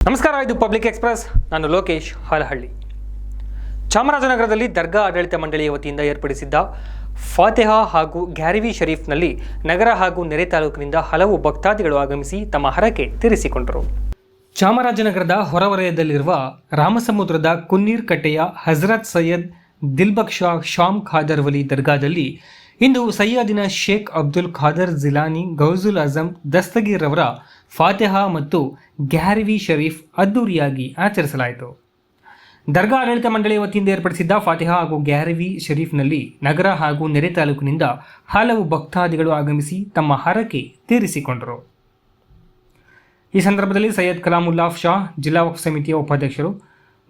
ನಮಸ್ಕಾರ, ಇದು public express. ನಾನು ಲೋಕೇಶ್ ಹಾಲಹಳ್ಳಿ. ಚಾಮರಾಜನಗರದಲ್ಲಿ ದರ್ಗಾ ಆಡಳಿತ ಮಂಡಳಿಯ ವತಿಯಿಂದ ಏರ್ಪಡಿಸಿದ್ದ ಫಾತಿಹಾ ಹಾಗೂ ಗ್ಯಾರಿವಿ ಶರೀಫ್ನಲ್ಲಿ ನಗರ ಹಾಗೂ ನೆರೆ ತಾಲೂಕಿನಿಂದ ಹಲವು ಭಕ್ತಾದಿಗಳು ಆಗಮಿಸಿ ತಮ್ಮ ಹರಕೆ ತೀರಿಸಿಕೊಂಡರು. ಚಾಮರಾಜನಗರದ ಹೊರವಲಯದಲ್ಲಿರುವ ರಾಮಸಮುದ್ರದ ಕುನ್ನೀರ್ ಕಟ್ಟೆಯ ಹಜರತ್ ಸೈಯದ್ ದಿಲ್ಬಕ್ಷಾ ಶಾಮ್ ಖಾದರ್ ವಲಿ ದರ್ಗಾದಲ್ಲಿ ಇಂದು ಸಯ್ಯದಿನ ಶೇಖ್ ಅಬ್ದುಲ್ ಖಾದರ್ ಜಿಲಾನಿ ಗೌಜುಲ್ ಅಜಂ ದಸ್ತಗೀರ್ ಅವರ ಫಾತಿಹಾ ಮತ್ತು ಗ್ಯಾರಿವಿ ಶರೀಫ್ ಅದ್ದೂರಿಯಾಗಿ ಆಚರಿಸಲಾಯಿತು. ದರ್ಗಾ ಆಡಳಿತ ಮಂಡಳಿಯ ವತಿಯಿಂದ ಏರ್ಪಡಿಸಿದ್ದ ಫಾತಿಹಾ ಹಾಗೂ ಗ್ಯಾರಿವಿ ಶರೀಫ್ನಲ್ಲಿ ನಗರ ಹಾಗೂ ನೆರೆ ತಾಲೂಕಿನಿಂದ ಹಲವು ಭಕ್ತಾದಿಗಳು ಆಗಮಿಸಿ ತಮ್ಮ ಹರಕೆ ತೀರಿಸಿಕೊಂಡರು. ಈ ಸಂದರ್ಭದಲ್ಲಿ ಸೈಯದ್ ಕಲಾಮುಲ್ಲಾ ಶಾ, ಜಿಲ್ಲಾ ವಕ್ಫ್ ಸಮಿತಿಯ ಉಪಾಧ್ಯಕ್ಷರು,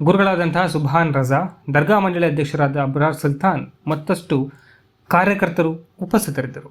ಗುರುಗಳಾದಂತಹ ಸುಭಾನ್ ರಜಾ, ದರ್ಗಾ ಮಂಡಳಿ ಅಧ್ಯಕ್ಷರಾದ ಅಬ್ರಾರ್ ಸುಲ್ತಾನ್ ಮತ್ತಷ್ಟು ಕಾರ್ಯಕರ್ತರು ಉಪಸ್ಥಿತರಿದ್ದರು.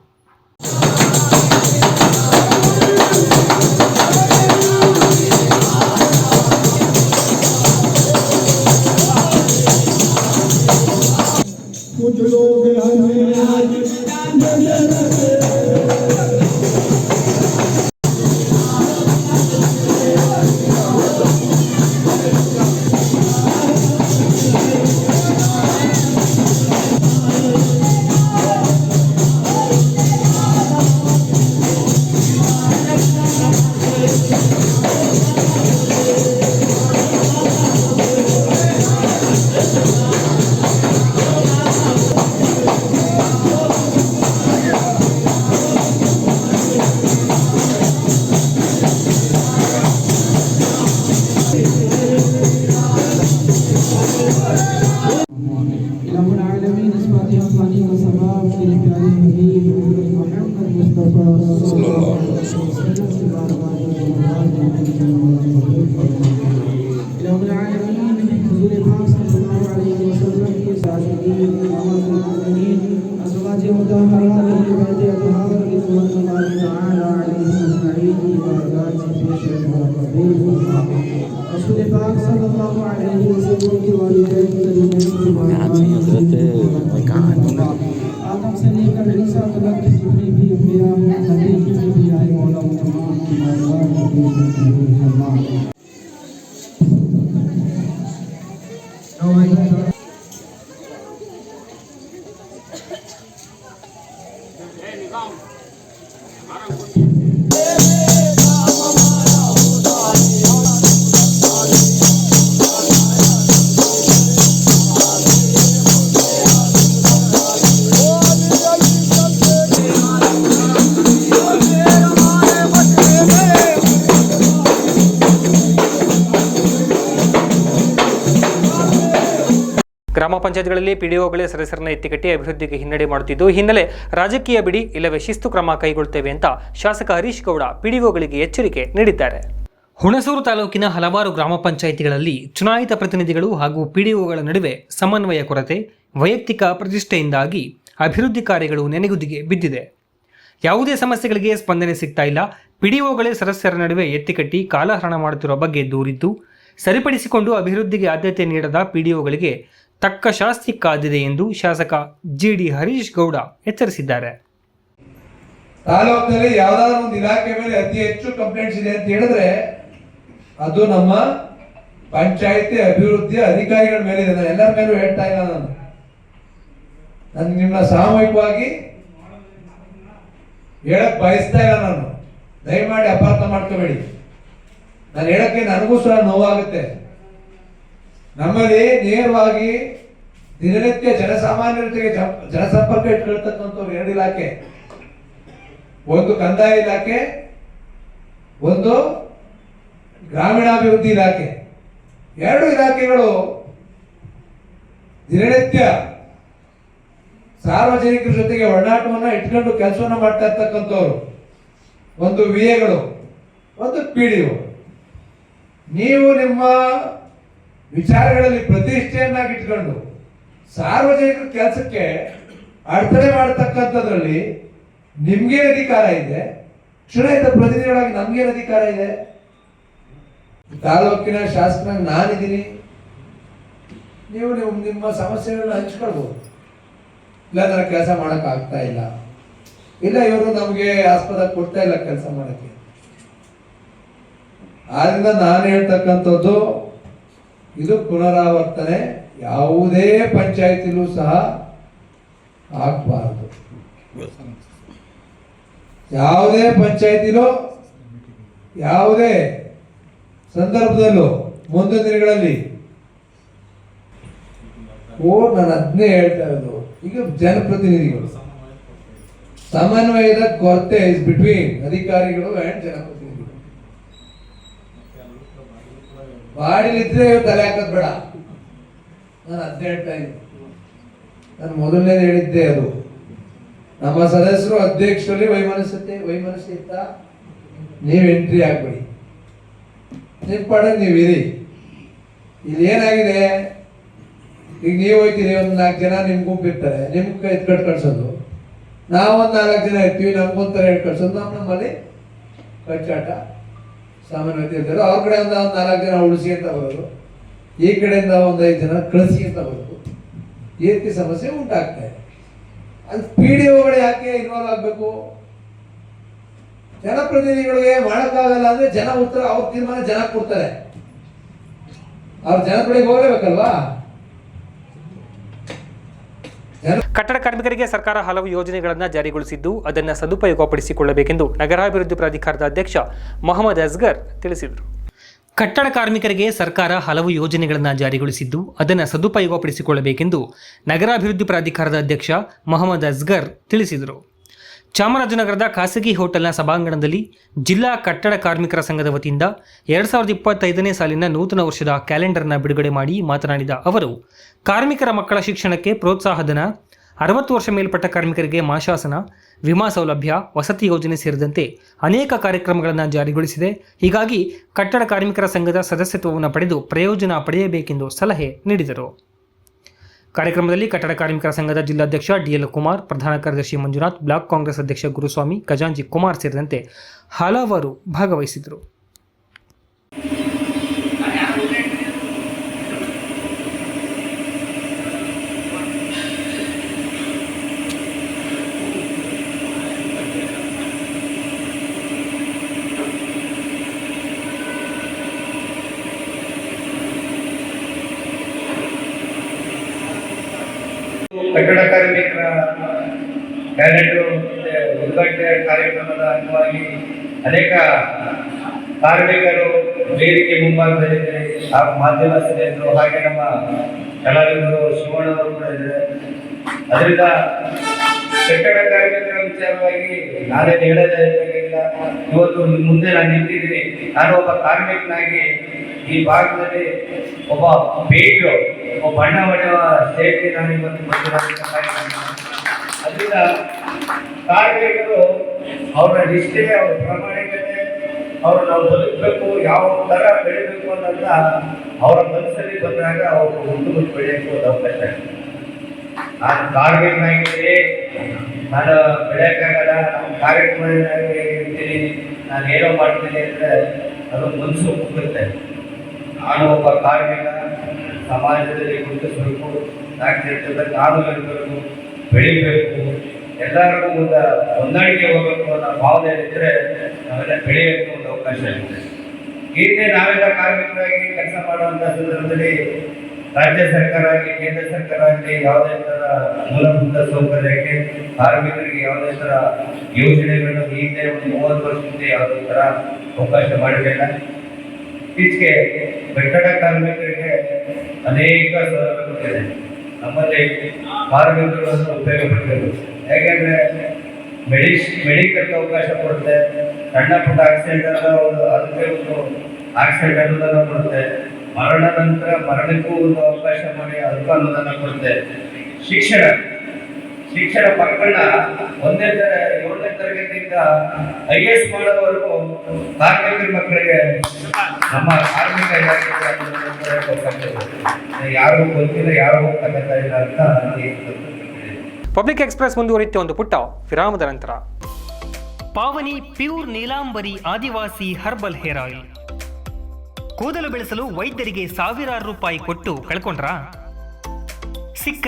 आदम से लेकर ईसा तक जितने भी अंबिया हैं, नबी जितने भी आए मौला तमाम की ಗ್ರಾಮ ಪಂಚಾಯತ್ಗಳಲ್ಲಿ ಪಿಡಿಒಗಳೇ ಸದಸ್ಯರನ್ನ ಎತ್ತಿಕಟ್ಟಿ ಅಭಿವೃದ್ಧಿಗೆ ಹಿನ್ನಡೆ ಮಾಡುತ್ತಿದ್ದು, ಹಿನ್ನೆಲೆ ರಾಜಕೀಯ ಬಿಡಿ ಇಲ್ಲವೇ ಶಿಸ್ತು ಕ್ರಮ ಕೈಗೊಳ್ಳುತ್ತೇವೆ ಅಂತ ಶಾಸಕ ಹರೀಶ್ ಗೌಡ ಪಿಡಿಒಗಳಿಗೆ ಎಚ್ಚರಿಕೆ ನೀಡಿದ್ದಾರೆ. ಹುಣಸೂರು ತಾಲೂಕಿನ ಹಲವಾರು ಗ್ರಾಮ ಪಂಚಾಯಿತಿಗಳಲ್ಲಿ ಚುನಾಯಿತ ಪ್ರತಿನಿಧಿಗಳು ಹಾಗೂ ಪಿಡಿಒಗಳ ನಡುವೆ ಸಮನ್ವಯ ಕೊರತೆ, ವೈಯಕ್ತಿಕ ಪ್ರತಿಷ್ಠೆಯಿಂದಾಗಿ ಅಭಿವೃದ್ಧಿ ಕಾರ್ಯಗಳು ನೆನೆಗುದಿಗೆ ಬಿದ್ದಿದೆ. ಯಾವುದೇ ಸಮಸ್ಯೆಗಳಿಗೆ ಸ್ಪಂದನೆ ಸಿಗ್ತಾ ಇಲ್ಲ. ಪಿಡಿಒಗಳೇ ಸದಸ್ಯರ ನಡುವೆ ಎತ್ತಿಕಟ್ಟಿ ಕಾಲಹರಣ ಮಾಡುತ್ತಿರುವ ಬಗ್ಗೆ ದೂರಿದ್ದು, ಸರಿಪಡಿಸಿಕೊಂಡು ಅಭಿವೃದ್ಧಿಗೆ ಆದ್ಯತೆ ನೀಡದ ಪಿಡಿಒಗಳಿಗೆ ತಕ್ಕ ಶಾಸ್ತಿ ಕಾದಿದೆ ಎಂದು ಶಾಸಕ ಜಿಡಿ ಹರೀಶ್ ಗೌಡ ಎಚ್ಚರಿಸಿದ್ದಾರೆ. ತಾಲೂಕಿನಲ್ಲಿ ಯಾವ್ದಾದ್ರು ಒಂದು ಇಲಾಖೆ ಮೇಲೆ ಅತಿ ಹೆಚ್ಚು ಕಂಪ್ಲೇಂಟ್ಸ್ ಇದೆ ಅಂತ ಹೇಳಿದ್ರೆ ಅದು ನಮ್ಮ ಪಂಚಾಯತಿ ಅಭಿವೃದ್ಧಿ ಅಧಿಕಾರಿಗಳ ಮೇಲೆ ಇದೆ. ನಾನು ಎಲ್ಲರ ಮೇಲೂ ಹೇಳ್ತಾ ಇಲ್ಲ. ನಾನು ನಿಮ್ಮನ್ನ ಸಾಮೂಹಿಕವಾಗಿ ಹೇಳಕ್ ಬಯಸ್ತಾ ಇಲ್ಲ. ನಾನು ದಯಮಾಡಿ ಅಪಾರ್ಥ ಮಾಡ್ಕೋಬೇಡಿ. ನಾನು ಹೇಳಕ್ಕೆ ನನಗೂ ಸಹ ನೋವಾಗುತ್ತೆ. ನಮ್ಮಲ್ಲಿ ನೇರವಾಗಿ ದಿನನಿತ್ಯ ಜನಸಾಮಾನ್ಯರ ಜೊತೆಗೆ ಜನಸಂಪರ್ಕ ಇಟ್ಕೊಳ್ತಕ್ಕಂಥವ್ರು ಎರಡು ಇಲಾಖೆ, ಒಂದು ಕಂದಾಯ ಇಲಾಖೆ, ಒಂದು ಗ್ರಾಮೀಣಾಭಿವೃದ್ಧಿ ಇಲಾಖೆ. ಎರಡು ಇಲಾಖೆಗಳು ದಿನನಿತ್ಯ ಸಾರ್ವಜನಿಕರ ಜೊತೆಗೆ ಒಡನಾಟವನ್ನ ಇಟ್ಕೊಂಡು ಕೆಲಸವನ್ನ ಮಾಡ್ತಾ ಇರ್ತಕ್ಕಂಥವ್ರು. ಒಂದು ವಿಎಗಳು, ಒಂದು ಪಿಡಿಒ. ನೀವು ನಿಮ್ಮ ವಿಚಾರಗಳಲ್ಲಿ ಪ್ರತಿಷ್ಠೆಯನ್ನಾಗಿಟ್ಕೊಂಡು ಸಾರ್ವಜನಿಕರ ಕೆಲಸಕ್ಕೆ ಅಡತಡೆ ಮಾಡತಕ್ಕಂಥದ್ರಲ್ಲಿ ನಿಮ್ಗೇನು ಅಧಿಕಾರ ಇದೆ? ಚುನಾಯಿತ ಪ್ರತಿನಿಧಿಗಳಾಗಿ ನಮ್ಗೇನು ಅಧಿಕಾರ ಇದೆ? ತಾಲೂಕಿನ ಶಾಸಕನಾಗಿ ನಾನಿದ್ದೀನಿ. ನೀವು ನಿಮ್ಮ ಸಮಸ್ಯೆಗಳನ್ನ ಹಂಚ್ಕೊಳ್ಬಹುದು. ಇಲ್ಲ ನನ್ನ ಕೆಲಸ ಮಾಡಕ್ ಆಗ್ತಾ ಇಲ್ಲ, ಇಲ್ಲ ಇವರು ನಮಗೆ ಆಸ್ಪದ ಕೊಡ್ತಾ ಇಲ್ಲ ಕೆಲಸ ಮಾಡಕ್ಕೆ. ಆದ್ರಿಂದ ನಾನು ಹೇಳ್ತಕ್ಕಂಥದ್ದು ಇದು ಪುನರಾವರ್ತನೆ ಯಾವುದೇ ಪಂಚಾಯತಿಲೂ ಸಹ ಆಗಬಾರದು. ಯಾವುದೇ ಪಂಚಾಯತಿಲೂ ಯಾವುದೇ ಸಂದರ್ಭದಲ್ಲೂ ಮುಂದಿನ ದಿನಗಳಲ್ಲಿ ನಾನು ಅದನ್ನೇ ಹೇಳ್ತಾ ಇರೋದು. ಈಗ ಜನಪ್ರತಿನಿಧಿಗಳು ಸಮನ್ವಯದ ಕೊರತೆ ಇಸ್ ಬಿಟ್ವೀನ್ ಅಧಿಕಾರಿಗಳು ಅಂಡ್ ಜನಪ್ರತಿನಿಧಿಗಳು. ಬಾಡಿಲಿದ್ರೆ ತಲೆ ಹಾಕೋದ್ ಬೇಡ. ನಾನು ಅದನ್ನೇ ಹೇಳ್ತಾ ಇದ್ದೀನಿ. ನಾನು ಮೊದಲನೇದು ಹೇಳಿದ್ದೆ ಅದು. ನಮ್ಮ ಸದಸ್ಯರು ಅಧ್ಯಕ್ಷರಲ್ಲಿ ವೈಮನಸ್ಸೆ ಇತ್ತ, ನೀವು ಎಂಟ್ರಿ ಆಗ್ಬೇಡಿ, ನಿಮ್ಮ ಪಡೆ ನೀವು ಇರಿ. ಇಲ್ಲಿ ಏನಾಗಿದೆ, ಈಗ ನೀವು ಹೋಗ್ತೀರಿ, ಒಂದು 4 ಜನ ನಿಮ್ ಗುಂಪು ಇರ್ತಾರೆ, ನಿಮ್ ಎತ್ಕಟ್ಟು ಕಳ್ಸೋದು, ನಾವೊಂದು 4 ಜನ ಇರ್ತೀವಿ, ನಮ್ಗೊಂಥರ ಹೇಳಿ ಕಳ್ಸೋದು. ನಮ್ಮಲ್ಲಿ ಕಚ್ಚಾಟ ಸಾಮಾನ್ಯತೆ ಇರ್ತಾರೆ. ಅವ್ರ ಕಡೆ ಒಂದು 4 ಜನ ಉಳಿಸಿ ಅಂತ ಬರೋದು, ಈ ಕಡೆಯಿಂದ ಒಂದು 5 ಜನ ಕಳಿಸಿ ಅಂತ ಬರೋದು. ಈ ರೀತಿ ಸಮಸ್ಯೆ ಉಂಟಾಗ್ತಾ ಇದೆ. ಅದು PDOಗಳು ಯಾಕೆ ಇನ್ವಾಲ್ವ್ ಆಗಬೇಕು? ಜನಪ್ರತಿನಿಧಿಗಳಿಗೆ ಮಾಡೋಕ್ಕಾಗಲ್ಲ ಅಂದ್ರೆ ಜನ ಉತ್ತರ, ಅವ್ರ ತೀರ್ಮಾನ ಜನ ಕೊಡ್ತಾರೆ, ಅವ್ರ ಜನ ಕಡೆಗೆ ಹೋಗ್ಲೇಬೇಕಲ್ವಾ? ಕಟ್ಟಡ ಕಾರ್ಮಿಕರಿಗೆ ಸರ್ಕಾರ ಹಲವು ಯೋಜನೆಗಳನ್ನು ಜಾರಿಗೊಳಿಸಿದ್ದು ಅದನ್ನು ಸದುಪಯೋಗಪಡಿಸಿಕೊಳ್ಳಬೇಕೆಂದು ನಗರಾಭಿವೃದ್ಧಿ ಪ್ರಾಧಿಕಾರದ ಅಧ್ಯಕ್ಷ ಮೊಹಮ್ಮದ್ ಅಸ್ಗರ್ ತಿಳಿಸಿದರು. ಕಟ್ಟಡ ಕಾರ್ಮಿಕರಿಗೆ ಸರ್ಕಾರ ಹಲವು ಯೋಜನೆಗಳನ್ನು ಜಾರಿಗೊಳಿಸಿದ್ದು ಅದನ್ನು ಸದುಪಯೋಗಪಡಿಸಿಕೊಳ್ಳಬೇಕೆಂದು ನಗರಾಭಿವೃದ್ಧಿ ಪ್ರಾಧಿಕಾರದ ಅಧ್ಯಕ್ಷ ಮೊಹಮ್ಮದ್ ಅಸ್ಗರ್ ತಿಳಿಸಿದರು. ಚಾಮರಾಜನಗರದ ಖಾಸಗಿ ಹೋಟೆಲ್ನ ಸಭಾಂಗಣದಲ್ಲಿ ಜಿಲ್ಲಾ ಕಟ್ಟಡ ಕಾರ್ಮಿಕರ ಸಂಘದ ವತಿಯಿಂದ 2025ನೇ ಸಾಲಿನ ನೂತನ ವರ್ಷದ ಕ್ಯಾಲೆಂಡರ್ನ ಬಿಡುಗಡೆ ಮಾಡಿ ಮಾತನಾಡಿದ ಅವರು, ಕಾರ್ಮಿಕರ ಮಕ್ಕಳ ಶಿಕ್ಷಣಕ್ಕೆ ಪ್ರೋತ್ಸಾಹಧನ, 60 ವರ್ಷ ಮೇಲ್ಪಟ್ಟ ಕಾರ್ಮಿಕರಿಗೆ ಮಾಶಾಸನ, ವಿಮಾ ಸೌಲಭ್ಯ, ವಸತಿ ಯೋಜನೆ ಸೇರಿದಂತೆ ಅನೇಕ ಕಾರ್ಯಕ್ರಮಗಳನ್ನು ಜಾರಿಗೊಳಿಸಿದೆ. ಹೀಗಾಗಿ ಕಟ್ಟಡ ಕಾರ್ಮಿಕರ ಸಂಘದ ಸದಸ್ಯತ್ವವನ್ನು ಪಡೆದು ಪ್ರಯೋಜನ ಪಡೆಯಬೇಕೆಂದು ಸಲಹೆ ನೀಡಿದರು. ಕಾರ್ಯಕ್ರಮದಲ್ಲಿ ಕಟ್ಟಡ ಕಾರ್ಮಿಕರ ಸಂಘದ ಜಿಲ್ಲಾಧ್ಯಕ್ಷ DL ಕುಮಾರ್, ಪ್ರಧಾನ ಕಾರ್ಯದರ್ಶಿ ಮಂಜುನಾಥ್, ಬ್ಲಾಕ್ ಕಾಂಗ್ರೆಸ್ ಅಧ್ಯಕ್ಷ ಗುರುಸ್ವಾಮಿ, ಖಜಾಂಚಿ ಕುಮಾರ್ ಸೇರಿದಂತೆ ಹಲವರು ಭಾಗವಹಿಸಿದರು. ಕಟ್ಟಡ ಕಾರ್ಮಿಕರ ಕ್ಯಾಲೆಂಡರ್ ಉದ್ಘಾಟನೆ ಕಾರ್ಯಕ್ರಮದ ಅಂಗವಾಗಿ ಅನೇಕ ಕಾರ್ಮಿಕರು ವೇದಿಕೆ ಮುಂಭಾಗದಲ್ಲಿದ್ದಾರೆ, ಹಾಗೂ ಮಾಧ್ಯಮ ಸ್ನೇಹಿತರು, ಹಾಗೆ ನಮ್ಮ ಕಲಾವಿದರು ಶಿವಣ್ಣವರು ಕೂಡ ಇದ್ದಾರೆ. ಅದರಿಂದ ಕಟ್ಟಡ ಕಾರ್ಮಿಕರ ವಿಚಾರವಾಗಿ ನಾನೇನು ಹೇಳೋದಿಲ್ಲ. ಇವತ್ತು ಮುಂದೆ ನಾನು ನಿಂತಿದ್ದೀನಿ. ನಾನು ಒಬ್ಬ ಕಾರ್ಮಿಕನಾಗಿ ಈ ಭಾಗದಲ್ಲಿ ಒಬ್ಬ ಬೇಟು, ಒಬ್ಬ ಬಣ್ಣ ಹೊಡೆಯುವ ಸ್ಟೇಟ್ಗೆ ನಾನು ಇವತ್ತು ಬಂದಿರೋಂಥ ಕಾರ್ಯಕ್ರಮ. ಅದರಿಂದ ಕಾರ್ಮಿಕರು ಅವರ ನಿಷ್ಠೆ, ಅವರ ಪ್ರಾಮಾಣಿಕತೆ, ಅವರು ನಾವು ಬದುಕಬೇಕು, ಯಾವ ಥರ ಬೆಳಿಬೇಕು ಅನ್ನೋದ ಅವರ ಮನಸ್ಸಲ್ಲಿ ಬಂದಾಗ ಅವರು ಹುಟ್ಟು ಬೆಳೆಯೋಕ್ಕೆ ಒಂದು ಅವಕಾಶ ಇದೆ. ನಾನು ಕಾರ್ಮಿಕನಾಗಿದ್ದೀನಿ, ನಾನು ಬೆಳೆಯೋಕ್ಕಾಗಲ್ಲ, ನಾನು ಕಾರ್ಯಕ್ರಮನಾಗಿ ಇರ್ತೀನಿ, ನಾನು ಏನೋ ಮಾಡ್ತೀನಿ ಅಂದರೆ ಅದು ಮನಸ್ಸು ಹೋಗುತ್ತೆ. ನಾನು ಒಬ್ಬ ಕಾರ್ಮಿಕ, ಸಮಾಜದಲ್ಲಿ ಗುರುತಿಸಬೇಕು, ನಾನು ಇರಬೇಕು, ಬೆಳಿಬೇಕು, ಎಲ್ಲರಿಗೂ ಒಂದು ಹೊಂದಾಣಿಕೆ ಹೋಗಬೇಕು ಅನ್ನೋ ಭಾವನೆ ಇದ್ದರೆ ನಾವೆಲ್ಲ ಬೆಳೆಯೋಕ್ಕೆ ಒಂದು ಅವಕಾಶ ಇದೆ. ಹೀಗೆ ನಾವೆಲ್ಲ ಕಾರ್ಮಿಕರಾಗಿ ಕೆಲಸ ಮಾಡುವಂಥ ಸಂದರ್ಭದಲ್ಲಿ ರಾಜ್ಯ ಸರ್ಕಾರ ಆಗಲಿ, ಕೇಂದ್ರ ಸರ್ಕಾರ ಆಗಲಿ ಯಾವುದೇ ಥರ ಮೂಲಭೂತ ಸೌಕರ್ಯಕ್ಕೆ ಕಾರ್ಮಿಕರಿಗೆ ಯಾವುದೇ ಥರ ಯೋಜನೆಗಳನ್ನು ಹಿಂದೆ ಒಂದು 30 ವರ್ಷದಿಂದ ಯಾವುದೇ ಥರ ಅವಕಾಶ ಮಾಡಲಿಲ್ಲ. ಇತ್ತೀಚೆಗೆ ಕಟ್ಟಡ ಕಾರ್ಮಿಕರಿಗೆ ಅನೇಕ ಸೌಲಭ್ಯಗಳಿದೆ. ನಮ್ಮಲ್ಲಿ ಕಾರ್ಮಿಕರನ್ನು ಉಪಯೋಗ ಪಡೆಯಬೇಕು. ಯಾಕೆಂದರೆ ಮೆಡಿಕಲ್ಗೆ ಅವಕಾಶ ಕೊಡುತ್ತೆ, ಸಣ್ಣ ಪುಟ್ಟ ಆಕ್ಸಿಡೆಂಟ್ ಅದಕ್ಕೆ ಒಂದು ಆಕ್ಸಿಡೆಂಟ್ ಅನುದಾನ ಕೊಡುತ್ತೆ, ಮರಣ ನಂತರ ಮರಣಕ್ಕೂ ಒಂದು ಅವಕಾಶ ಮಾಡಿ ಅದಕ್ಕೂ ಅನುದಾನ ಕೊಡುತ್ತೆ. ಶಿಕ್ಷಣ ಮಕ್ಕಳನ್ನ 1ನೇ ತರಗತಿಯಿಂದ IAS ಮಾಡೋವರೆಗೂ ಕಾರ್ಮಿಕರ ಮಕ್ಕಳಿಗೆ ನಮ್ಮ ಕಾರ್ಮಿಕ ಇಲಾಖೆ ಯಾರು ಗೊತ್ತಿಲ್ಲ, ಯಾರು ಹೋಗ್ತಕ್ಕಂಥ ಇಲ್ಲ ಅಂತ ಪಬ್ಲಿಕ್ ಎಕ್ಸ್ಪ್ರೆಸ್ ಮುಂದುವರಿಯುತ್ತೆ ಒಂದು ಪುಟ್ಟ ವಿರಾಮದ ನಂತರ. ಪಾವನಿ pure Neelambari Adivasi herbal hair oil. ಕೂದಲು ಬೆಳೆಸಲು ವೈದ್ಯರಿಗೆ ಸಾವಿರಾರು ರೂಪಾಯಿ ಕೊಟ್ಟು ಕಳ್ಕೊಂಡ್ರಾ?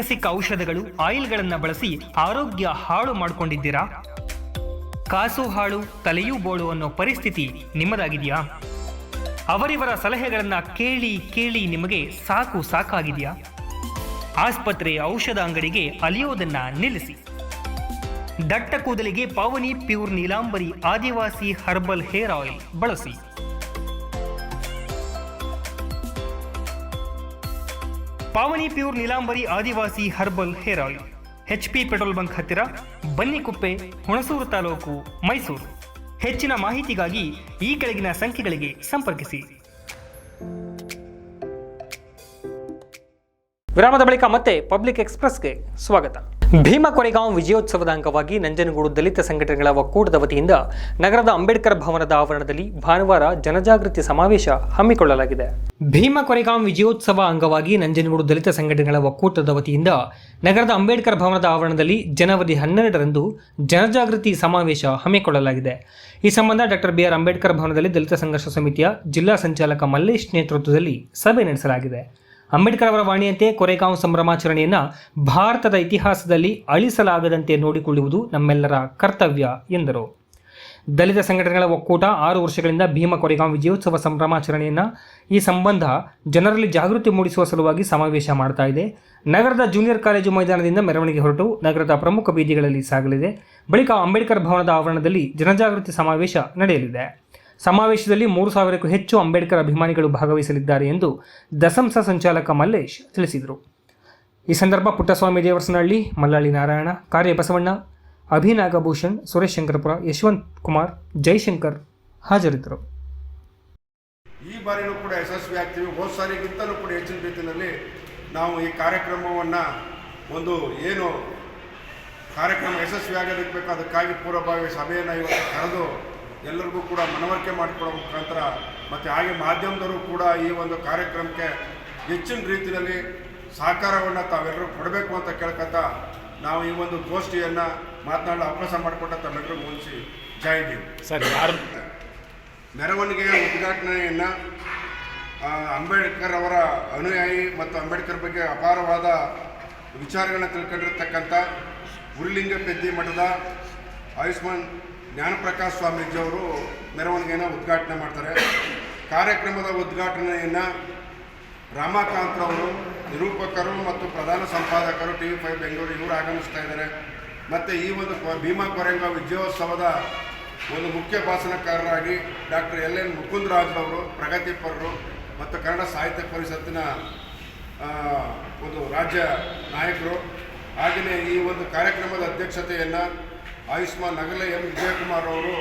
ಸಿಕ್ಕ ಔಷಧಗಳು, ಆಯಿಲ್ಗಳನ್ನು ಬಳಸಿ ಆರೋಗ್ಯ ಹಾಳು ಮಾಡಿಕೊಂಡಿದ್ದೀರಾ? ಕಾಸು ಹಾಳು, ತಲೆಯೂ ಬೋಳು ಅನ್ನೋ ಪರಿಸ್ಥಿತಿ ನಿಮ್ಮದಾಗಿದೆಯಾ? ಅವರಿವರ ಸಲಹೆಗಳನ್ನು ಕೇಳಿ ಕೇಳಿ ನಿಮಗೆ ಸಾಕಾಗಿದೆಯಾ? ಆಸ್ಪತ್ರೆ ಔಷಧ ಅಂಗಡಿಗೆ ಅಲಿಯೋದನ್ನ ನಿಲ್ಲಿಸಿ. ದಟ್ಟ ಕೂದಲಿಗೆ Pavani pure Neelambari Adivasi herbal hair oil ಬಳಸಿ. Pavani pure Neelambari Adivasi herbal hair oil, HP petrol bunk ಹತ್ತಿರ, ಬನ್ನಿಕುಪ್ಪೆ, ಹುಣಸೂರು ತಾಲೂಕು, ಮೈಸೂರು. ಹೆಚ್ಚಿನ ಮಾಹಿತಿಗಾಗಿ ಈ ಕೆಳಗಿನ ಸಂಖ್ಯೆಗಳಿಗೆ ಸಂಪರ್ಕಿಸಿ. ವಿರಾಮದ ಬಳಿಕ ಮತ್ತೆ ಪಬ್ಲಿಕ್ ಎಕ್ಸ್‌ಪ್ರೆಸ್ಗೆ ಸ್ವಾಗತ. ಭೀಮಾ ಕೊರೆಗಾಂವ್ ವಿಜಯೋತ್ಸವದ ಅಂಗವಾಗಿ ನಂಜನಗೂಡು ದಲಿತ ಸಂಘಟನೆಗಳ ಒಕ್ಕೂಟದ ವತಿಯಿಂದ ನಗರದ ಅಂಬೇಡ್ಕರ್ ಭವನದ ಆವರಣದಲ್ಲಿ ಭಾನುವಾರ ಜನಜಾಗೃತಿ ಸಮಾವೇಶ ಹಮ್ಮಿಕೊಳ್ಳಲಾಗಿದೆ. ಭೀಮಾ ಕೊರೆಗಾಂವ್ ವಿಜಯೋತ್ಸವ ಅಂಗವಾಗಿ ನಂಜನಗೂಡು ದಲಿತ ಸಂಘಟನೆಗಳ ಒಕ್ಕೂಟದ ವತಿಯಿಂದ ನಗರದ ಅಂಬೇಡ್ಕರ್ ಭವನದ ಆವರಣದಲ್ಲಿ ಜನವರಿ 12ರಂದು ಜನಜಾಗೃತಿ ಸಮಾವೇಶ ಹಮ್ಮಿಕೊಳ್ಳಲಾಗಿದೆ. ಈ ಸಂಬಂಧ ಡಾಕ್ಟರ್ BR ಅಂಬೇಡ್ಕರ್ ಭವನದಲ್ಲಿ ದಲಿತ ಸಂಘರ್ಷ ಸಮಿತಿಯ ಜಿಲ್ಲಾ ಸಂಚಾಲಕ ಮಲ್ಲೇಶ್ ನೇತೃತ್ವದಲ್ಲಿ ಸಭೆ ನಡೆಸಲಾಗಿದೆ. ಅಂಬೇಡ್ಕರ್ ಅವರ ವಾಣಿಯಂತೆ ಕೊರೆಗಾಂವ್ ಸಂಭ್ರಮಾಚರಣೆಯನ್ನು ಭಾರತದ ಇತಿಹಾಸದಲ್ಲಿ ಅಳಿಸಲಾಗದಂತೆ ನೋಡಿಕೊಳ್ಳುವುದು ನಮ್ಮೆಲ್ಲರ ಕರ್ತವ್ಯ ಎಂದರು. ದಲಿತ ಸಂಘಟನೆಗಳ ಒಕ್ಕೂಟ 6 ವರ್ಷಗಳಿಂದ ಭೀಮಾ ಕೊರೆಗಾಂವ್ ವಿಜಯೋತ್ಸವ ಸಂಭ್ರಮಾಚರಣೆಯನ್ನು ಈ ಸಂಬಂಧ ಜನರಲ್ಲಿ ಜಾಗೃತಿ ಮೂಡಿಸುವ ಸಲುವಾಗಿ ಸಮಾವೇಶ ಮಾಡ್ತಾ ಇದೆ. ನಗರದ ಜೂನಿಯರ್ ಕಾಲೇಜು ಮೈದಾನದಿಂದ ಮೆರವಣಿಗೆ ಹೊರಟು ನಗರದ ಪ್ರಮುಖ ಬೀದಿಗಳಲ್ಲಿ ಸಾಗಲಿದೆ. ಬಳಿಕ ಅಂಬೇಡ್ಕರ್ ಭವನದ ಆವರಣದಲ್ಲಿ ಜನಜಾಗೃತಿ ಸಮಾವೇಶ ನಡೆಯಲಿದೆ. ಸಮಾವೇಶದಲ್ಲಿ 3000ಕ್ಕೂ ಹೆಚ್ಚು ಅಂಬೇಡ್ಕರ್ ಅಭಿಮಾನಿಗಳು ಭಾಗವಹಿಸಲಿದ್ದಾರೆ ಎಂದು ದಸಂಸ ಸಂಚಾಲಕ ಮಲ್ಲೇಶ್ ತಿಳಿಸಿದರು. ಈ ಸಂದರ್ಭ ಪುಟ್ಟಸ್ವಾಮಿ ದೇವರಸನಹಳ್ಳಿ, ಮಲ್ಲಳ್ಳಿ ನಾರಾಯಣ, ಕಾರ್ಯ ಬಸವಣ್ಣ, ಅಭಿನಾಗಭೂಷಣ್, ಸುರೇಶ್ ಶಂಕರಪುರ, ಯಶವಂತ್ ಕುಮಾರ್, ಜೈಶಂಕರ್ ಹಾಜರಿದ್ದರು. ಈ ಬಾರಿನೂ ಕೂಡ ಯಶಸ್ವಿ ಆಗ್ತೀವಿ. ಹೋದ ಸಾರಿಗಿಂತಲೂ ಕೂಡ ಹೆಚ್ಚಿನ ರೀತಿಯಲ್ಲಿ ನಾವು ಈ ಕಾರ್ಯಕ್ರಮವನ್ನು ಏನು ಕಾರ್ಯಕ್ರಮ ಯಶಸ್ವಿ ಆಗೋದಕ್ಕೆ ಬೇಕು ಅದಕ್ಕಾಗಿ ಪೂರ್ವಭಾವಿ ಸಭೆಯನ್ನು ಇವತ್ತು ಕರೆದು ಎಲ್ಲರಿಗೂ ಕೂಡ ಮನವರಿಕೆ ಮಾಡಿಕೊಡೋ ಮುಖಾಂತರ ಮತ್ತು ಹಾಗೆ ಮಾಧ್ಯಮದವರು ಕೂಡ ಈ ಒಂದು ಕಾರ್ಯಕ್ರಮಕ್ಕೆ ಹೆಚ್ಚಿನ ರೀತಿಯಲ್ಲಿ ಸಹಕಾರವನ್ನು ತಾವೆಲ್ಲರೂ ಕೊಡಬೇಕು ಅಂತ ಕೇಳ್ಕೊತ ನಾವು ಈ ಒಂದು ಗೋಷ್ಠಿಯನ್ನು ಮಾತನಾಡಲು ಅವಕಾಶ ಮಾಡಿಕೊಟ್ಟ ತಮ್ಮೆಲ್ಲರೂ ಮುಗಿಸಿ ಜೈ ಭೀಮ್. ಸರ್, ಯಾರು ಮೆರವಣಿಗೆಯ ಉದ್ಘಾಟನೆಯನ್ನು ಅಂಬೇಡ್ಕರ್ ಅವರ ಅನುಯಾಯಿ ಮತ್ತು ಅಂಬೇಡ್ಕರ್ ಬಗ್ಗೆ ಅಪಾರವಾದ ವಿಚಾರಗಳನ್ನ ತಿಳ್ಕೊಂಡಿರ್ತಕ್ಕಂಥ ಉರಿಲಿಂಗ ಪೆದ್ದಿ ಮಠದ ಆಯುಷ್ಮಾನ್ ಜ್ಞಾನಪ್ರಕಾಶ್ ಸ್ವಾಮೀಜಿಯವರು ಮೆರವಣಿಗೆಯನ್ನು ಉದ್ಘಾಟನೆ ಮಾಡ್ತಾರೆ. ಕಾರ್ಯಕ್ರಮದ ಉದ್ಘಾಟನೆಯನ್ನು ರಾಮಕಾಂತ್ರವರು, ನಿರೂಪಕರು ಮತ್ತು ಪ್ರಧಾನ ಸಂಪಾದಕರು TV5 ಬೆಂಗಳೂರು ಇವರು ಆಗಮಿಸ್ತಾ ಇದ್ದಾರೆ. ಮತ್ತು ಈ ಒಂದು ಭೀಮಾ ಕೊರೆಗಾಂವ್ ವಿಜಯೋತ್ಸವದ ಒಂದು ಮುಖ್ಯ ಭಾಷಣಕಾರರಾಗಿ ಡಾಕ್ಟರ್ LN ಮುಕುಂದರಾಜ್ರವರು, ಪ್ರಗತಿಪರರು ಮತ್ತು ಕನ್ನಡ ಸಾಹಿತ್ಯ ಪರಿಷತ್ತಿನ ಒಂದು ರಾಜ್ಯ ನಾಯಕರು. ಹಾಗೆಯೇ ಈ ಒಂದು ಕಾರ್ಯಕ್ರಮದ ಅಧ್ಯಕ್ಷತೆಯನ್ನು ಆಯುಷ್ಮಾನ್ ನಗಲೆ M ವಿಜಯಕುಮಾರ್ ಅವರು,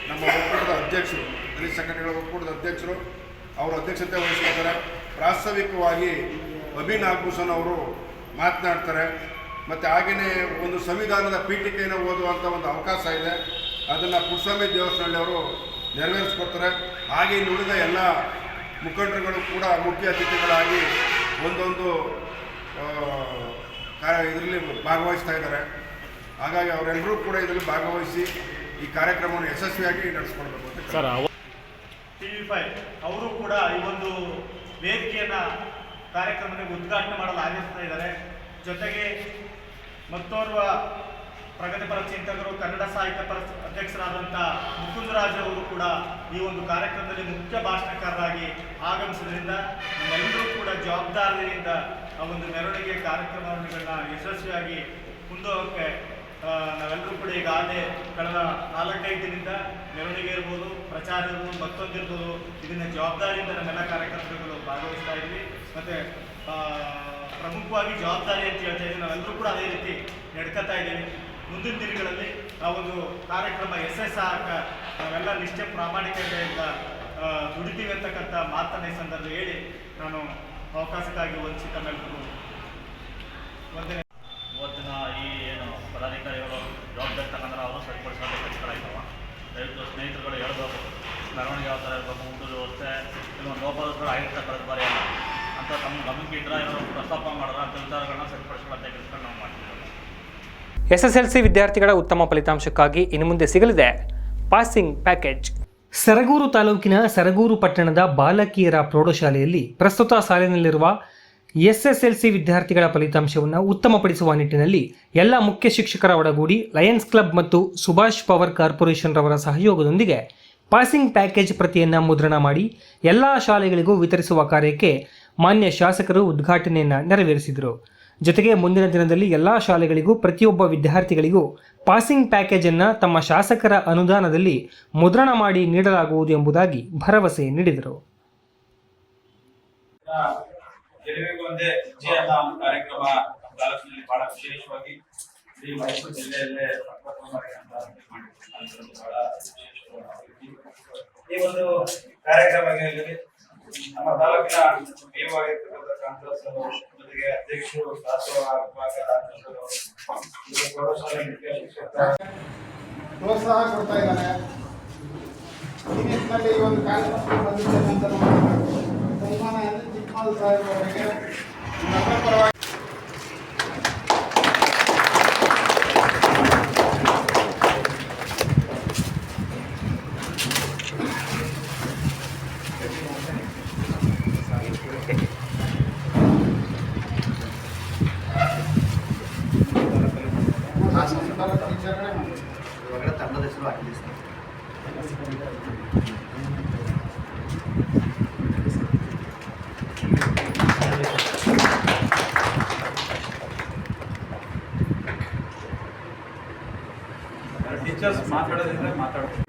ನಮ್ಮ ಒಕ್ಕೂಟದ ಅಧ್ಯಕ್ಷರು, ದಲಿತ ಸಂಘಟನೆಗಳ ಒಕ್ಕೂಟದ ಅಧ್ಯಕ್ಷರು, ಅವರು ಅಧ್ಯಕ್ಷತೆ ವಹಿಸ್ಕೊಳ್ತಾರೆ. ಪ್ರಾಸ್ತಾವಿಕವಾಗಿ ಅಭಿನಾಗಭೂಷಣ್ ಅವರು ಮಾತನಾಡ್ತಾರೆ. ಮತ್ತು ಹಾಗೆಯೇ ಒಂದು ಸಂವಿಧಾನದ ಪೀಠಿಕೆಯನ್ನು ಓದುವಂಥ ಒಂದು ಅವಕಾಶ ಇದೆ, ಅದನ್ನು ಪುಟ್ಟಸ್ವಾಮಿ ದೇವರಸನಹಳ್ಳಿ ಅವರು ನೆರವೇರಿಸ್ಕೊಡ್ತಾರೆ. ಹಾಗೆ ಉಳಿದ ಎಲ್ಲ ಮುಖಂಡರುಗಳು ಕೂಡ ಮುಖ್ಯ ಅತಿಥಿಗಳಾಗಿ ಒಂದೊಂದು ಇದರಲ್ಲಿ ಭಾಗವಹಿಸ್ತಾ ಇದ್ದಾರೆ. ಹಾಗಾಗಿ ಅವರೆಲ್ಲರೂ ಕೂಡ ಇದರಲ್ಲಿ ಭಾಗವಹಿಸಿ ಈ ಕಾರ್ಯಕ್ರಮವನ್ನು ಯಶಸ್ವಿಯಾಗಿ ನಡೆಸ್ಕೊಳ್ಬೇಕು ಅಂತ ಸರ್. TV5 ಅವರು ಕೂಡ ಈ ಒಂದು ವೇದಿಕೆಯನ್ನು ಕಾರ್ಯಕ್ರಮಕ್ಕೆ ಉದ್ಘಾಟನೆ ಮಾಡಲು ಆಗಮಿಸ್ತಾ ಇದ್ದಾರೆ. ಜೊತೆಗೆ ಮತ್ತೋರ್ವ ಪ್ರಗತಿಪರ ಚಿಂತಕರು, ಕನ್ನಡ ಸಾಹಿತ್ಯ ಅಧ್ಯಕ್ಷರಾದಂಥ ಮುಕುಂದರಾಜ್ ಅವರು ಕೂಡ ಈ ಒಂದು ಕಾರ್ಯಕ್ರಮದಲ್ಲಿ ಮುಖ್ಯ ಭಾಷಣಕಾರರಾಗಿ ಆಗಮಿಸೋದ್ರಿಂದ ನಮ್ಮೆಲ್ಲರೂ ಕೂಡ ಜವಾಬ್ದಾರಿಯಿಂದ ಆ ಒಂದು ಮೆರವಣಿಗೆ ಕಾರ್ಯಕ್ರಮಗಳನ್ನ ಯಶಸ್ವಿಯಾಗಿ ಮುಂದೋಗಕ್ಕೆ ನಾವೆಲ್ಲರೂ ಕೂಡ ಈಗಾಗಲೇ ಕಳೆದ 4-5 ದಿನದಿಂದ ಮೆರವಣಿಗೆ ಇರ್ಬೋದು, ಪ್ರಚಾರ ಇರ್ಬೋದು, ಮತ್ತೊಂದಿರ್ಬೋದು, ಇದನ್ನು ಜವಾಬ್ದಾರಿಯಿಂದ ನಮ್ಮೆಲ್ಲ ಕಾರ್ಯಕರ್ತರುಗಳು ಭಾಗವಹಿಸ್ತಾ ಇದ್ವಿ. ಮತ್ತು ಪ್ರಮುಖವಾಗಿ ಜವಾಬ್ದಾರಿ ಅಂತ ಹೇಳ್ತಾ ಇದ್ದೀವಿ. ನಾವೆಲ್ಲರೂ ಕೂಡ ಅದೇ ರೀತಿ ನಡ್ಕೊತಾ ಇದ್ದೀವಿ. ಮುಂದಿನ ದಿನಗಳಲ್ಲಿ ಆ ಒಂದು ಕಾರ್ಯಕ್ರಮ ಯಶಸ್ಸಾಗಕ್ಕೆ ನಾವೆಲ್ಲ ನಿಷ್ಠೆ ಪ್ರಾಮಾಣಿಕತೆಯಿಂದ ದುಡಿತೀವಿ ಅಂತಕ್ಕಂಥ ಮಾತನ್ನ ಈ ಸಂದರ್ಭ ಹೇಳಿ ನಾನು ಅವಕಾಶಕ್ಕಾಗಿ ವಂಚಿತ ಮೇಲ್ಕೊಂಡು ವಂದನೆ. ಇವತ್ತಿನ ಈ ಏನು ಪದಾಧಿಕಾರಿಗಳು ಜವಾಬ್ದಾರಿ ತಗೊಂಡ್ರೆ ಅವರು ಸರಿಪಡಿಸೋದು ಕೆಲಸಗಳಾಯ್ತವ. ದಯವಿಟ್ಟು ಸ್ನೇಹಿತರುಗಳು ಹೇಳ್ಬೇಕು, ಮೆರವಣಿಗೆ ಯಾವ ಥರ ಇರಬೇಕು, ಊಟದ ವ್ಯವಸ್ಥೆ, ಕೆಲವೊಂದು ಲೋಪದೋಷಗಳು ಆಗಿರ್ತ ಕಳೆದ ಬಾರಿ ಅಲ್ಲ ಅಂತ ತಮ್ಮ ಗಮನಕ್ಕೆ ಇಟ್ಟರೆ ಏನಾದ್ರು ಪ್ರಸ್ತಾಪ ಮಾಡಿದ್ರೆ ಅಂತ ವಿಚಾರಗಳನ್ನ ಸರಿಪಡಿಸ್ಕೊಳ್ಳೋ ಕೆಲಸಗಳು ನಾವು ಮಾಡ್ತೀವಿ. SSLC ವಿದ್ಯಾರ್ಥಿಗಳ ಉತ್ತಮ ಫಲಿತಾಂಶಕ್ಕಾಗಿ ಇನ್ನು ಮುಂದೆ ಸಿಗಲಿದೆ ಪಾಸಿಂಗ್ ಪ್ಯಾಕೇಜ್. ಸರಗೂರು ತಾಲೂಕಿನ ಸರಗೂರು ಪಟ್ಟಣದ ಬಾಲಕಿಯರ ಪ್ರೌಢಶಾಲೆಯಲ್ಲಿ ಪ್ರಸ್ತುತ ಸಾಲಿನಲ್ಲಿರುವ SSLC ವಿದ್ಯಾರ್ಥಿಗಳ ಫಲಿತಾಂಶವನ್ನು ಉತ್ತಮಪಡಿಸುವ ನಿಟ್ಟಿನಲ್ಲಿ ಎಲ್ಲ ಮುಖ್ಯ ಶಿಕ್ಷಕರ ಒಡಗೂಡಿ ಲಯನ್ಸ್ ಕ್ಲಬ್ ಮತ್ತು ಸುಭಾಷ್ ಪವರ್ ಕಾರ್ಪೊರೇಷನ್ ರವರ ಸಹಯೋಗದೊಂದಿಗೆ ಪಾಸಿಂಗ್ ಪ್ಯಾಕೇಜ್ ಪ್ರತಿಯನ್ನು ಮುದ್ರಣ ಮಾಡಿ ಎಲ್ಲ ಶಾಲೆಗಳಿಗೂ ವಿತರಿಸುವ ಕಾರ್ಯಕ್ಕೆ ಮಾನ್ಯ ಶಾಸಕರು ಉದ್ಘಾಟನೆಯನ್ನು ನೆರವೇರಿಸಿದರು. ಜೊತೆಗೆ ಮುಂದಿನ ದಿನದಲ್ಲಿ ಎಲ್ಲ ಶಾಲೆಗಳಿಗೂ ಪ್ರತಿಯೊಬ್ಬ ವಿದ್ಯಾರ್ಥಿಗಳಿಗೂ ಪಾಸಿಂಗ್ ಪ್ಯಾಕೇಜನ್ನು ತಮ್ಮ ಶಾಸಕರ ಅನುದಾನದಲ್ಲಿ ಮುದ್ರಣ ಮಾಡಿ ನೀಡಲಾಗುವುದು ಎಂಬುದಾಗಿ ಭರವಸೆ ನೀಡಿದರು. ಗೆಲುವಿಗೂ ಒಂದೇ ಹೆಜ್ಜೆ ಅನ್ನೋ ಒಂದು ಕಾರ್ಯಕ್ರಮ ನಮ್ಮ ತಾಲೂಕಿನಲ್ಲಿ ಬಹಳ ವಿಶೇಷವಾಗಿ ಇಡೀ ಮೈಸೂರು ಜಿಲ್ಲೆಯಲ್ಲೇ ಬಹಳ ವಿಶೇಷವಾಗಿ ಈ ಒಂದು ಕಾರ್ಯಕ್ರಮದಲ್ಲಿ ನಮ್ಮ ತಾಲೂಕಿನ ಮೇವಾಗಿರ್ತಕ್ಕಂಥ ಕಾಂಗ್ರೆಸ್ ಜೊತೆಗೆ ಅಧ್ಯಕ್ಷರು ಪ್ರೋತ್ಸಾಹ ಕೊಡ್ತಾ ಇದ್ದಾರೆ. ಈ ನಿಟ್ಟಿನಲ್ಲಿ ಈ ಒಂದು ಕಾರ್ಯಕ್ರಮ ಬಂದಿದ್ದೇನೆ ಅಂತ ಸನ್ಮಾನ ಚಿಕ್ಕಮಾಲ್ ಸಾಹೇಬ್ ಅವರಿಗೆ ನಮ್ಮ ಪರವಾಗಿ ಟೀಚರ್ಸ್ ಮಾತಾಡೋದಿದ್ರೆ ಮಾತಾಡೋದು.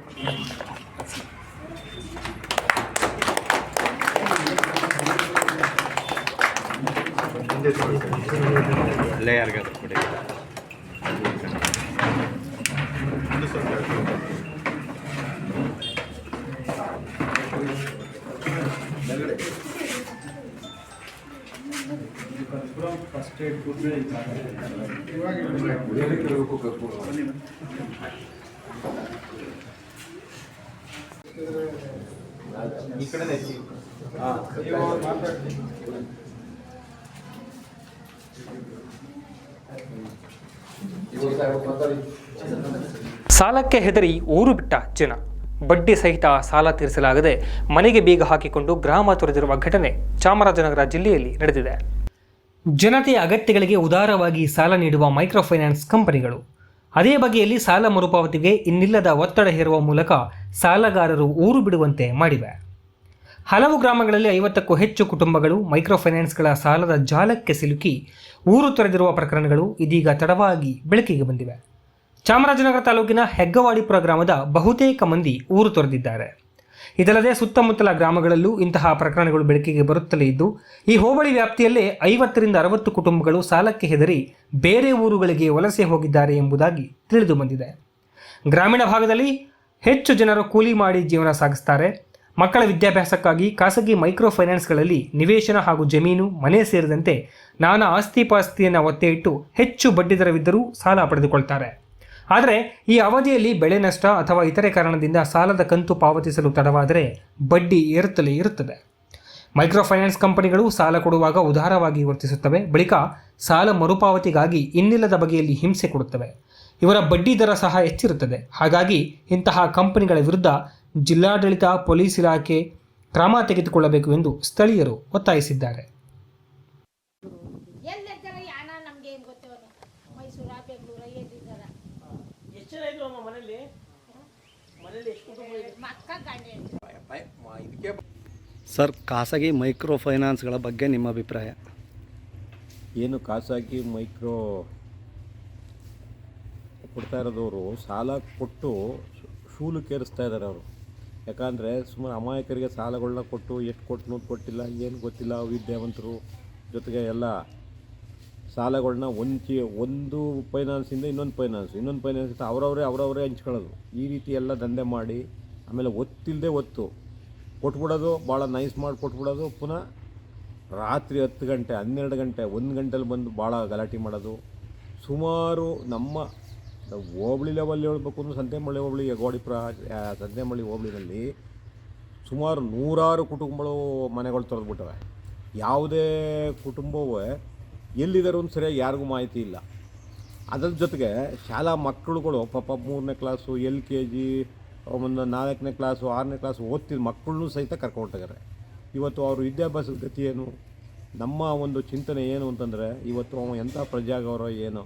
ಅಲ್ಲೇ ಯಾರಿಗಾದ್ರು ಕೊಡಿ. ಫಸ್ಟ್ ಏಡ್ ಕೂಡಲೇ ಈ ಕಡೆ ಸಾಲಕ್ಕೆ ಹೆದರಿ ಊರು ಬಿಟ್ಟ ಜನ. ಬಡ್ಡಿ ಸಹಿತ ಸಾಲ ತೀರಿಸಲಾಗದೆ ಮನೆಗೆ ಬೀಗ ಹಾಕಿಕೊಂಡು ಗ್ರಾಮ ತೊರೆದಿರುವ ಘಟನೆ ಚಾಮರಾಜನಗರ ಜಿಲ್ಲೆಯಲ್ಲಿ ನಡೆದಿದೆ. ಜನತೆಯ ಅಗತ್ಯಗಳಿಗೆ ಉದಾರವಾಗಿ ಸಾಲ ನೀಡುವ ಮೈಕ್ರೋ ಫೈನಾನ್ಸ್ ಕಂಪನಿಗಳು ಅದೇ ಬಗೆಯಲ್ಲಿ ಸಾಲ ಮರುಪಾವತಿಗೆ ಇನ್ನಿಲ್ಲದ ಒತ್ತಡ ಹೇರುವ ಮೂಲಕ ಸಾಲಗಾರರು ಊರು ಬಿಡುವಂತೆ ಮಾಡಿವೆ. ಹಲವು ಗ್ರಾಮಗಳಲ್ಲಿ 50ಕ್ಕೂ ಹೆಚ್ಚು ಕುಟುಂಬಗಳು ಮೈಕ್ರೋ ಫೈನಾನ್ಸ್ಗಳ ಸಾಲದ ಜಾಲಕ್ಕೆ ಸಿಲುಕಿ ಊರು ತೊರೆದಿರುವ ಪ್ರಕರಣಗಳು ಇದೀಗ ತಡವಾಗಿ ಬೆಳಕಿಗೆ ಬಂದಿವೆ. ಚಾಮರಾಜನಗರ ತಾಲೂಕಿನ ಹೆಗ್ಗವಾಡಿಪುರ ಗ್ರಾಮದ ಬಹುತೇಕ ಮಂದಿ ಊರು ತೊರೆದಿದ್ದಾರೆ. ಇದಲ್ಲದೆ ಸುತ್ತಮುತ್ತಲ ಗ್ರಾಮಗಳಲ್ಲೂ ಇಂತಹ ಪ್ರಕರಣಗಳು ಬೆಳಕಿಗೆ ಬರುತ್ತಲೇ ಇದ್ದು, ಈ ಹೋಬಳಿ ವ್ಯಾಪ್ತಿಯಲ್ಲೇ 50ರಿಂದ 60 ಕುಟುಂಬಗಳು ಸಾಲಕ್ಕೆ ಹೆದರಿ ಬೇರೆ ಊರುಗಳಿಗೆ ವಲಸೆ ಹೋಗಿದ್ದಾರೆ ಎಂಬುದಾಗಿ ತಿಳಿದು ಬಂದಿದೆ. ಗ್ರಾಮೀಣ ಭಾಗದಲ್ಲಿ ಹೆಚ್ಚು ಜನರು ಕೂಲಿ ಮಾಡಿ ಜೀವನ ಸಾಗಿಸ್ತಾರೆ. ಮಕ್ಕಳ ವಿದ್ಯಾಭ್ಯಾಸಕ್ಕಾಗಿ ಖಾಸಗಿ ಮೈಕ್ರೋ ಫೈನಾನ್ಸ್ಗಳಲ್ಲಿ ನಿವೇಶನ ಹಾಗೂ ಜಮೀನು, ಮನೆ ಸೇರಿದಂತೆ ನಾನಾ ಆಸ್ತಿಪಾಸ್ತಿಯನ್ನು ಒತ್ತೆ ಇಟ್ಟು ಹೆಚ್ಚು ಬಡ್ಡಿದರವಿದ್ದರೂ ಸಾಲ ಪಡೆದುಕೊಳ್ತಾರೆ. ಆದರೆ ಈ ಅವಧಿಯಲ್ಲಿ ಬೆಳೆ ನಷ್ಟ ಅಥವಾ ಇತರೆ ಕಾರಣದಿಂದ ಸಾಲದ ಕಂತು ಪಾವತಿಸಲು ತಡವಾದರೆ ಬಡ್ಡಿ ಏರುತ್ತಲೇ ಇರುತ್ತದೆ. ಮೈಕ್ರೋ ಫೈನಾನ್ಸ್ ಕಂಪನಿಗಳು ಸಾಲ ಕೊಡುವಾಗ ಉದಾರವಾಗಿ ವರ್ತಿಸುತ್ತವೆ. ಬಳಿಕ ಸಾಲ ಮರುಪಾವತಿಗಾಗಿ ಇನ್ನಿಲ್ಲದ ಬಗೆಯಲ್ಲಿ ಹಿಂಸೆ ಕೊಡುತ್ತವೆ. ಇವರ ಬಡ್ಡಿ ದರ ಸಹ ಹೆಚ್ಚಿರುತ್ತದೆ. ಹಾಗಾಗಿ ಇಂತಹ ಕಂಪನಿಗಳ ವಿರುದ್ಧ ಜಿಲ್ಲಾಡಳಿತ, ಪೊಲೀಸ್ ಇಲಾಖೆ ಕ್ರಮ ತೆಗೆದುಕೊಳ್ಳಬೇಕು ಎಂದು ಸ್ಥಳೀಯರು ಒತ್ತಾಯಿಸಿದ್ದಾರೆ. ಸರ್, ಖಾಸಗಿ ಮೈಕ್ರೋ ಫೈನಾನ್ಸ್ಗಳ ಬಗ್ಗೆ ನಿಮ್ಮ ಅಭಿಪ್ರಾಯ ಏನು? ಖಾಸಗಿ ಮೈಕ್ರೋ ಕೊಡ್ತಾ ಇರೋದವರು ಸಾಲ ಕೊಟ್ಟು ಶೂಲಕ್ಕೇರಿಸ್ತಾ ಇದ್ದಾರೆ ಅವರು. ಯಾಕಂದರೆ ಸುಮ್ಮನೆ ಅಮಾಯಕರಿಗೆ ಸಾಲಗಳನ್ನ ಕೊಟ್ಟು ಎಷ್ಟು ಕೊಟ್ಟು ಕೊಟ್ಟಿಲ್ಲ, ಏನು ಗೊತ್ತಿಲ್ಲ, ವಿದ್ಯಾವಂತರು ಜೊತೆಗೆ ಎಲ್ಲ ಸಾಲಗಳನ್ನ ಒಂದು ಫೈನಾನ್ಸಿಂದ ಇನ್ನೊಂದು ಫೈನಾನ್ಸಿಂದ ಅವರವರೇ ಹಂಚ್ಕೊಳ್ಳೋದು. ಈ ರೀತಿ ಎಲ್ಲ ದಂಧೆ ಮಾಡಿ ಆಮೇಲೆ ಒತ್ತಿಲ್ಲದೆ ಒತ್ತು ಕೊಟ್ಬಿಡೋದು, ಭಾಳ ನೈಸ್ ಮಾಡಿ ಕೊಟ್ಬಿಡೋದು. ಪುನಃ ರಾತ್ರಿ 10 ಗಂಟೆ, 12 ಗಂಟೆ, 1 ಗಂಟೆಲಿ ಬಂದು ಭಾಳ ಗಲಾಟೆ ಮಾಡೋದು. ಸುಮಾರು ನಮ್ಮ ಹೋಬಳಿ ಲೆವೆಲ್ ಹೇಳ್ಬೇಕು ಅಂದರೆ ಸಂತೆಮಳ್ಳಿ ಹೋಬಳಿ, ಹೆಗ್ಗವಾಡಿಪುರ ಸಂತೆಮಳ್ಳಿ ಹೋಬಳಿನಲ್ಲಿ ಸುಮಾರು 100 ಕುಟುಂಬಗಳು ಮನೆಗಳು ತೊರೆದ್ಬಿಟ್ಟವೆ. ಯಾವುದೇ ಕುಟುಂಬವೂ ಎಲ್ಲಿದ್ದಾರೆ ಒಂದು ಸರಿಯಾಗಿ ಯಾರಿಗೂ ಮಾಹಿತಿ ಇಲ್ಲ. ಅದರ ಜೊತೆಗೆ ಶಾಲಾ ಮಕ್ಕಳುಗಳು ಪಾಪ 3ನೇ ಕ್ಲಾಸು, LKG, ಒಂದು 4ನೇ ಕ್ಲಾಸು, 6ನೇ ಕ್ಲಾಸು ಓದ್ತಿದ್ದ ಮಕ್ಕಳನ್ನೂ ಸಹಿತ ಕರ್ಕೊಂಡೋಗಿದ್ದಾರೆ. ಇವತ್ತು ಅವ್ರ ವಿದ್ಯಾಭ್ಯಾಸದ ಗತಿ ಏನು? ನಮ್ಮ ಒಂದು ಚಿಂತನೆ ಏನು ಅಂತಂದರೆ, ಇವತ್ತು ಅವ ಎಂಥ ಪ್ರಜೆಯಾಗವರೋ ಏನೋ,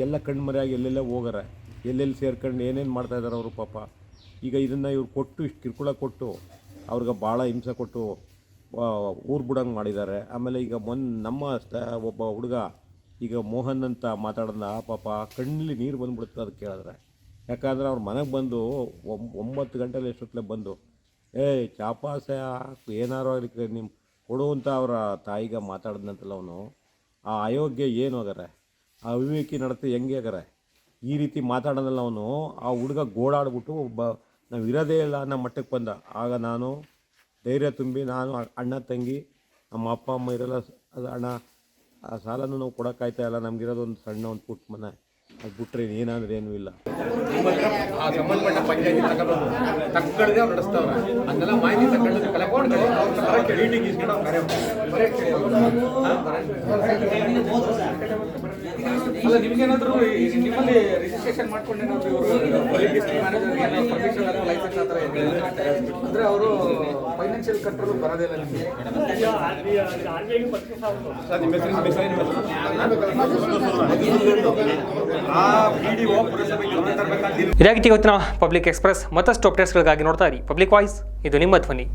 ಎಲ್ಲ ಕಣ್ಮರೆಯಾಗಿ ಎಲ್ಲೆಲ್ಲೇ ಹೋಗಾರೆ, ಎಲ್ಲೆಲ್ಲಿ ಸೇರ್ಕೊಂಡು ಏನೇನು ಮಾಡ್ತಾಯಿದ್ದಾರೆ ಅವರು ಪಾಪ. ಈಗ ಇದನ್ನು ಇವ್ರು ಕೊಟ್ಟು ಇಷ್ಟು ಕಿರುಕುಳ ಕೊಟ್ಟು ಅವ್ರಿಗೆ ಭಾಳ ಹಿಂಸೆ ಕೊಟ್ಟು ಊರು ಬಿಡಂಗೆ ಮಾಡಿದ್ದಾರೆ. ಆಮೇಲೆ ಈಗ ನಮ್ಮ ಒಬ್ಬ ಹುಡುಗ ಈಗ ಮೋಹನ್ ಅಂತ ಮಾತಾಡೋದ ಪಾಪ ಕಣ್ಣಲ್ಲಿ ನೀರು ಬಂದುಬಿಡುತ್ತೆ ಅದು ಕೇಳಿದ್ರೆ. ಯಾಕಂದರೆ ಅವ್ರ ಮನೆಗೆ ಬಂದು 9 ಗಂಟೆಲಿ ಎಷ್ಟೊತ್ತಲೇ ಬಂದು ಚಾಪಾಸ ಏನಾರು ಆಗಲಿಕ್ಕೆ ನಿಮ್ಮ ಕೊಡು ಅಂತ ಅವರ ತಾಯಿಗೆ ಮಾತಾಡಿದಂತಲ್ಲ ಅವನು. ಆ ಅಯೋಗ್ಯ ಏನು ಆಗರೆ, ಆ ಅವಿವೇಕಿ ನಡತೆ ಹೆಂಗೆ ಆಗರೆ, ಈ ರೀತಿ ಮಾತಾಡೋದಲ್ಲ ಅವನು. ಆ ಹುಡುಗ ಗೋಡಾಡ್ಬಿಟ್ಟು ನಾವು ಇರೋದೇ ಇಲ್ಲ ಅನ್ನೋ ಮಟ್ಟಕ್ಕೆ ಬಂದ. ಆಗ ನಾನು ಧೈರ್ಯ ತುಂಬಿ ನಾನು ಅಣ್ಣ ತಂಗಿ ನಮ್ಮ ಅಪ್ಪ ಅಮ್ಮ ಇರೋಲ್ಲ, ಅದು ಅಣ್ಣ ಆ ಸಾಲನೂ ನಾವು ಕೊಡೋಕ್ಕಾಯ್ತಾ ಇಲ್ಲ, ನಮಗಿರೋದೊಂದು ಸಣ್ಣ ಒಂದು ಪುಟ್ಟ ಮನೆ, ಅದು ಬಿಟ್ಟರೆ ಏನಾದರೂ ಏನೂ ಇಲ್ಲ. ಆ ಸಂಬಂಧಪಟ್ಟ ಪಂಚಾಯತಿ ತಗೊಂಡು ತಕ್ಕಳದೆ ಅವ್ರು ನಡೆಸ್ತವ್ರೆ. ಅದನ್ನೆಲ್ಲ ಮಾಹಿತಿ ತಗೊಂಡು ಕಲೆಕ್ಟ್ ಮೀಟಿಂಗ್ ಇಸ್ಕೊಂಡು ಅಲ್ಲ, ನಿಮ್ಗೇನಾದರೂ ನಿಮ್ಮಲ್ಲಿ ರಿಜಿಸ್ಟ್ರೇಷನ್ ಮಾಡ್ಕೊಂಡೇನಾದ್ರು ಲೈಸೆನ್ಸ್ ಆ ಥರ ಅಂದರೆ ಅವರು ಫೈನಾನ್ಷಿಯಲ್ ಕಂಟ್ರೋಲ್ ಬರೋದಿಲ್ಲ ನಿಮಗೆ. ಇದಾಗಿತ್ತು ಇವತ್ತಿನ ಪಬ್ಲಿಕ್ ಎಕ್ಸ್ಪ್ರೆಸ್. ಮತ್ತಷ್ಟು ಅಪ್ಡೇಟ್ಸ್ಗಳಿಗಾಗಿ ನೋಡ್ತಾ ಇರಿ ಪಬ್ಲಿಕ್ ವಾಯ್ಸ್, ಇದು ನಿಮ್ಮ ಧ್ವನಿ.